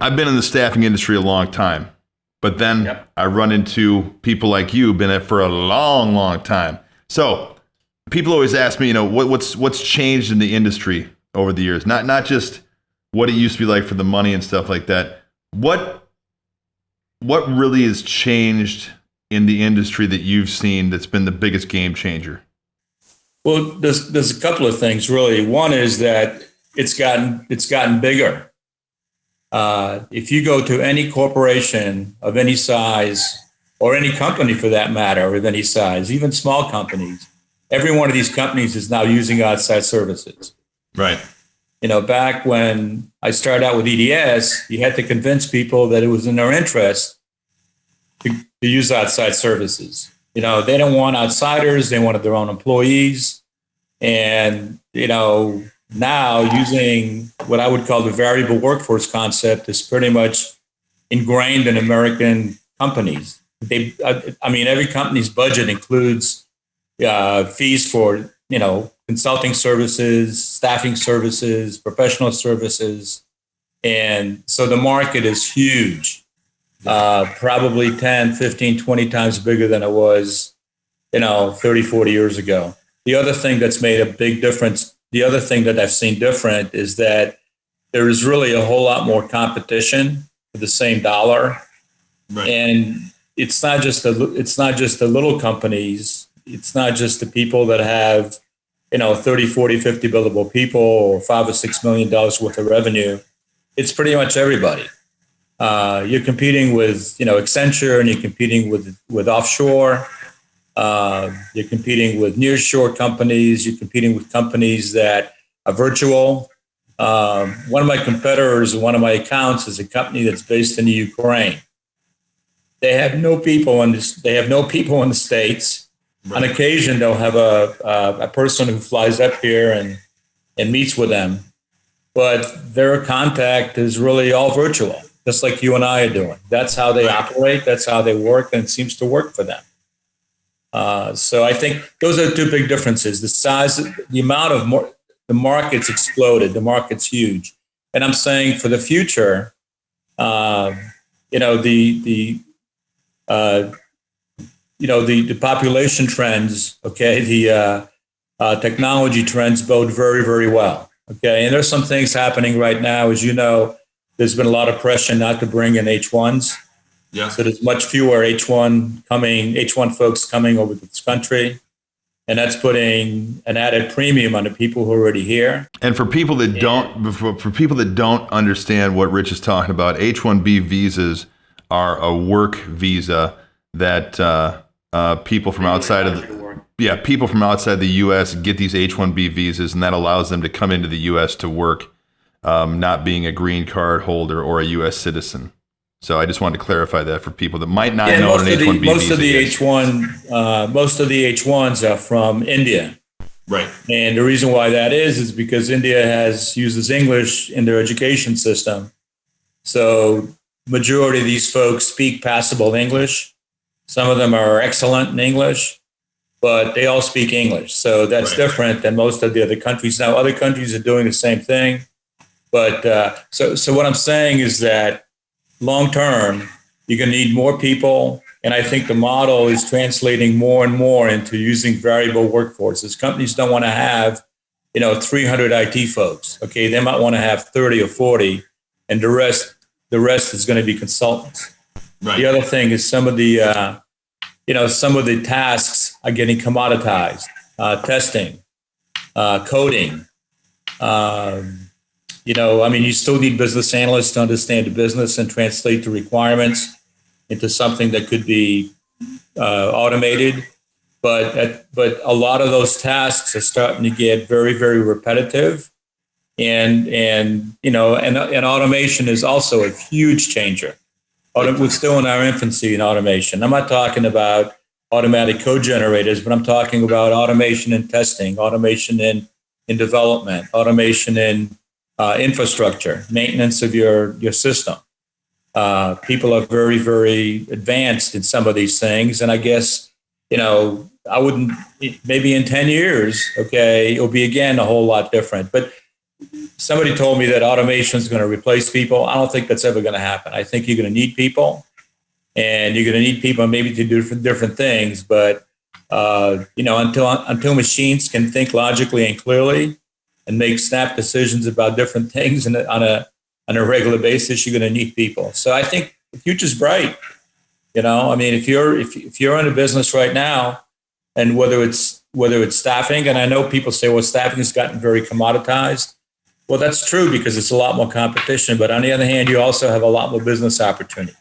I've been in the staffing industry a long time, but then I run into people like you, been in it for a long, long time. So people always ask me, what's changed in the industry over the years? Not just what it used to be like for the money and stuff like that. What really has changed in the industry that you've seen that's been the biggest game changer? Well, there's a couple of things really. One is that it's gotten bigger. If you go to any corporation of any size, or any company for that matter, of any size, even small companies, every one of these companies is now using outside services. Right. Back when I started out with EDS, you had to convince people that it was in their interest to use outside services. They don't want outsiders. They wanted their own employees. And, now using what I would call the variable workforce concept is pretty much ingrained in American companies. Every company's budget includes fees for, consulting services, staffing services, professional services. And so the market is huge, probably 10, 15, 20 times bigger than it was, 30, 40 years ago. The other thing that's made a big difference, the other thing that I've seen different is that there is really a whole lot more competition for the same dollar. Right. And it's not just the little companies. It's not just the people that have, 30, 40, 50 billable people or $5 or $6 million worth of revenue. It's pretty much everybody. You're competing with, Accenture, and you're competing with offshore. You're competing with nearshore companies. You're competing with companies that are virtual. One of my competitors, one of my accounts, is a company that's based in the Ukraine. They have no people in this. They have no people in the States. Right. On occasion, they'll have a person who flies up here and meets with them, but their contact is really all virtual, just like you and I are doing. That's how they operate. That's how they work, and it seems to work for them. So I think those are two big differences: the size, the amount of the market's exploded. The market's huge, and I'm saying for the future, the population trends, the technology trends bode very, very well. Okay. And there's some things happening right now. As you know, there's been a lot of pressure not to bring in H1s. Yeah. So there's much fewer H1 folks coming over to this country. And that's putting an added premium on the people who are already here. And for people that don't understand what Rich is talking about, H1B visas are a work visa that people from outside the U.S. get these H1B visas, and that allows them to come into the U.S. to work, not being a green card holder or a U.S. citizen. So I just wanted to clarify that for people that might not know what an H1B visa is. Most of the H1s are from India. Right. And the reason why that is because India uses English in their education system. So majority of these folks speak passable English. Some of them are excellent in English, but they all speak English. So that's different than most of the other countries. Now, other countries are doing the same thing. But so what I'm saying is that long term, you're going to need more people. And I think the model is translating more and more into using variable workforces. Companies don't want to have, 300 IT folks. Okay, they might want to have 30 or 40, and the rest is going to be consultants. Right. The other thing is some of the tasks are getting commoditized. Testing, coding. You still need business analysts to understand the business and translate the requirements into something that could be automated. But a lot of those tasks are starting to get very, very repetitive, and automation is also a huge changer. We're still in our infancy in automation. I'm not talking about automatic code generators, but I'm talking about automation in testing, automation in development, automation in infrastructure, maintenance of your system. People are very, very advanced in some of these things. And I guess, maybe in 10 years, it'll be again a whole lot different. But somebody told me that automation is going to replace people. I don't think that's ever going to happen. I think you're going to need people, and you're going to need people maybe to do different things. But until machines can think logically and clearly and make snap decisions about different things on a regular basis, you're going to need people. So I think the future's bright. I mean, if you're in a business right now, and whether it's staffing, and I know people say, well, staffing has gotten very commoditized. Well, that's true because it's a lot more competition. But on the other hand, you also have a lot more business opportunity.